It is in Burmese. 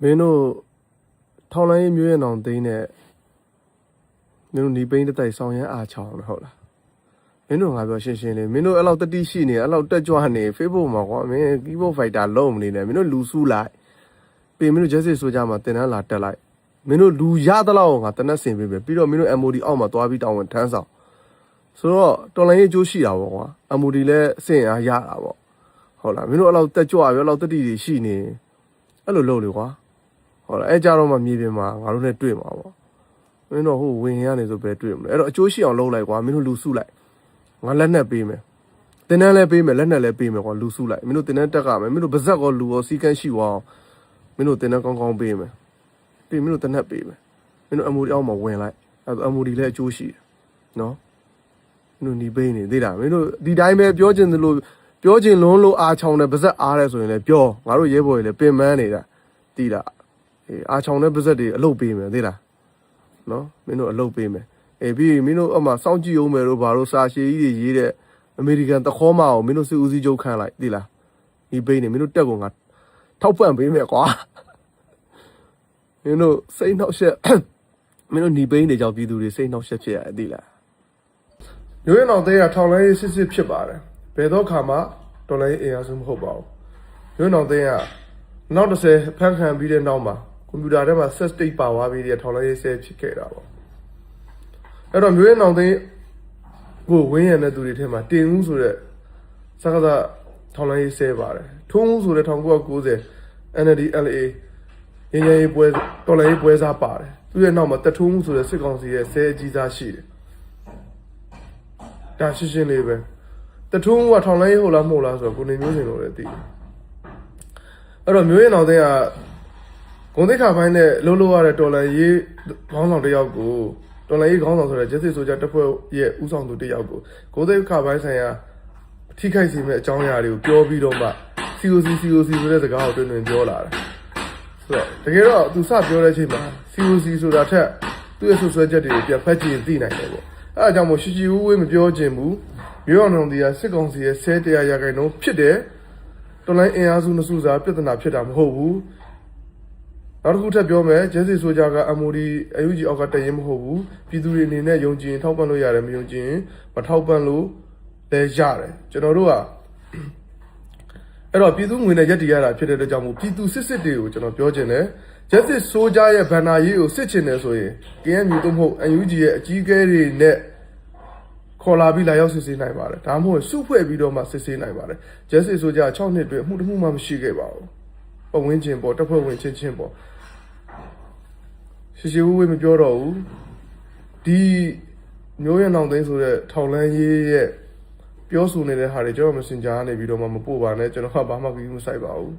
မင်းတို့ထောင်လိုင်းမျိုးရအောင်သိန်းနဲ့မင်းတို့ညီပိန်းတိုက်ဆောင်ရမ်းအားချောင်းဟုတ်လားမင်းတို့ငါပြောရှင်းရှင်းလေးမင်းတို့အဲ့လောက်တတိရှိနေအဲ့လောက်တက်ကြွနေ Facebook မှာကွာမင်း keyboard fighter လုံးမနေနဲ့မင်းတို့လူစုလိုက်ပြီးမင်းတို့ justice ဆိုကြမှာတင်တန်းလာတက်လိုက်မင်းတို့လူရသလောက်ငါတနက်စင်ပေးပဲပြီးတော့မင်းတို့ MOD အောက်မှာသွားပြီးတောင်းဝင်ထမ်းဆောင်ဆိုတော့တော်လိုင်းရေးအကျိုးရှိတာပေါ့ကွာ MOD လည်းအဆင့်အားရတာပေါ့ဟုတ်လားမင်းတို့အဲ့လောက်တက်ကြွပြီးအဲ့လောက်တတိတွေရှိနေအဲ့လိုလုပ်လေကွာဟုတ်လားအဲ့ကြတော့မှမြေပြင်မှာငါတို့နဲ့တွေ့မှာပေါ့မင်းတို့ဟိုဝင်ရနေဆိုပဲတွေ့မလို့အဲ့တော့အကျိုးရှိအောင်လုပ်လိုက်ကွာမင်းတို့လူစုလိုက်ငါလက်နဲ့ပေးမယ်တင်တန်းလည်းပေးမယ်လက်နဲ့လည်းပေးမယ်ကွာလူစုလိုက်မင်းတို့တင်တန်းတက်ကမယ်မင်းတို့ဗဇက်ကောလူရောစီကန်းရှိသွားအောင်မင်းတို့တင်တန်းကောင်းကောင်းပေးမယ်ပြီးမင်းတို့တနက်ပေးမယ်မင်းတို့ MOD အောက်မှာဝင်လိုက်အဲ့တော့ MOD လည်းအကျိုးရှိတယ်နော်မင်းတို့ညီပိန်းနေသိတာမင်းတို့ဒီတိုင်းပဲပြောချင်သလိုပြောချင်လုံးလို့အားချောင်းတဲ့ဗဇက်အားတယ်ဆိုရင်လည်းပြောငါတို့ရဲဘော်တွေလည်းပင်ပန်းနေတာသိတာအားချောင်းတဲ့ဗဇက်တွေအလုပ်ပေးမယ်သိလားနော်မင်းတို့အလုပ်ပေးမယ်ပြီးမင်းတို့အမှစောင့်ကြည့်အောင်မယ်တို့ဘာလို့စာရှည်ကြီးတွေရေးတဲ့အမေရိကန်တခေါမအောင်မင်းတို့စစ်ဦးစီးချုပ်ခန့်လိုက်သိလားဒီပိန်းနေမင်းတို့တက်ကုန်ကထောက်ပံ့ပေးမယ်ကွာမင်းတို့စိတ်နှောက်ယှက်မင်းတို့ညီပိန်းတွေကြောင့်ပြည်သူတွေစိတ်နှောက်ယှက်ဖြစ်ရတယ်သိလားမျိုးရအောင်တဲ့ထောင်လိုင်းစစ်စစ်ဖြစ်ပါတယ်ဘယ်တော့ခါမှတော်လိုင်းအင်အားစုမဟုတ်ပါဘူးမျိုးရအောင်တဲ့နောက်30ဖန်ခံပြီးတဲ့နောက်မှာကွန်ပျူတာထဲမှာ set state ပါသွားပြီးတဲ့ထောင်လိုင်းဆဲဖြစ်ခဲ့တာပေါ့အဲ့တော့မျိုးရအောင်တဲ့ကိုဝင်းရတဲ့သူတွေထဲမှာတင်ဦးဆိုတဲ့စကားသာထောင်လိုင်းဆဲပါတယ်ထုံးဦးဆိုတဲ့1990 NLD LA ရင်းရေးပွဲတော်လိုင်းပွဲစားပါတယ်သူရဲ့နောက်မှာတထုံးဦးဆိုတဲ့စစ်ကောင်စီရဲ့ဆဲအကြီးစားရှိတယ်ဒါရှင်းရှင်းလေးပဲတထုံးကထောင်လိုင်းဟုတ်လားမဟုတ်လားဆိုတော့ကိုနေမျိုးစင်လို့လည်းသိတယ်အဲ့တော့မျိုးရင်အောင်တဲ့ကဂုံတိတ်ခါပိုင်းနဲ့လှုပ်လှုပ်ရတဲ့တော်လိုင်းရေးခေါင်းဆောင်တစ်ယောက်ကိုတော်လိုင်းရေးခေါင်းဆောင်ဆိုတဲ့ Justice ဆိုကြတပ်ဖွဲ့ရဲ့ဦးဆောင်သူတစ်ယောက်ကိုဂုံတိတ်ခါပိုင်းဆိုင်ရာထိခိုက်စေမဲ့အကြောင်းအရာတွေကိုပြောပြီးတော့မှ COC ဆိုတဲ့စကားကိုတွင်ပြောလာတယ်ဆိုတော့တကယ်တော့သူစပြောတဲ့အချိန်မှာ COC ဆိုတာထက်သူ့ရဲ့ဆွဆွဲချက်တွေကိုပြန်ဖတ်ကြည့်သိနိုင်တယ်ပေါ့အဲအကြောင်းမို့ရှိဝေးမပြောချင်ဘူးမျိုးအောင်တရားစစ်ကောင်စီရဲ့ဆဲတရားရာခိုင်နှုန်းဖြစ်တယ်တော်လိုင်းအင်အားစုနှစုစားပြဿနာဖြစ်တာမဟုတ်ဘူးနောက်တစ်ခုထပ်ပြောမယ် Justice ဆိုကြက MOD AUG အောက်ကတရင်မဟုတ်ဘူးပြည်သူတွေအနေနဲ့ယုံကြည်ရင်ထောက်ပံ့လို့ရတယ်မယုံကြည်ရင်မထောက်ပံ့လို့လည်းရတယ်ကျွန်တော်တို့ကအဲ့တော့ပြည်သူငွေနဲ့ရက်တည်ရတာဖြစ်တဲ့အတွက်ကြောင့်မို့ပြည်သူစစ်တွေကိုကျွန်တော်ပြောချင်တယ် Justice ဆိုကြရဲ့ဗန္နာရေးကိုစစ်ချင်တယ်ဆိုရင် KNU တို့မဟုတ် UNG ရဲ့အကြီးအကဲတွေနဲ့ခေါ်လာပြီးလာရောက်စစ်ဆေးနိုင်ပါတယ်ဒါမှမဟုတ်စုဖွဲ့ပြီးတော့မှစစ်ဆေးနိုင်ပါတယ် Justice ဆိုကြ6နှစ်အတွင်းအမှုတစ်မှုမှမရှိခဲ့ပါဘူးပတ်ဝန်းကျင်ပေါ်တပ်ဖွဲ့ဝင်ချင်းပေါ်ရှိဝေးမပြောတော့ဘူးဒီမျိုးရအောင်သိန်းဆိုတဲ့ထောင်လန်းရေးရဲ့ပြောဆိုနေတဲ့ဟာတွေကျွန်တော် Messenger ကနေပြီးတော့မှမပို့ပါနဲ့ကျွန်တော်ကဘာမှမဆိုင်ပါဘူး